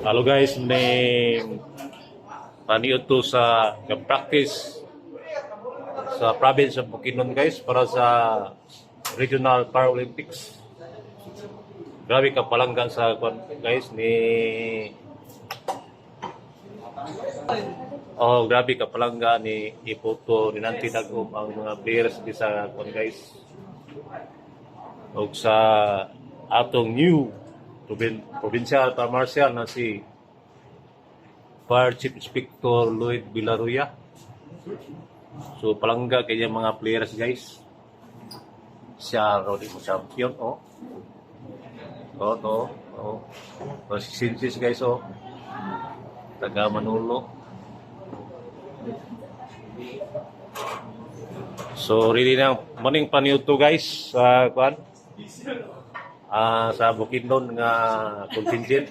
Halo guys, may paniod to sa practice sa province of Bukidnon guys para sa Regional Paralympics. Grabe ka palangga sa guys ni grabe ka palangga ni ipoto ni Nanti Dagom ang mga players di sa guys. Og sa atong new provincial marshal na si Fire Chief Inspector Lloyd Villaruya. So palangga kanya mga players guys. Siya ro di mo champion si Sinsis guys taga Manolo. So really na maning paniud to guys sa sa Bukidnon nga contingent.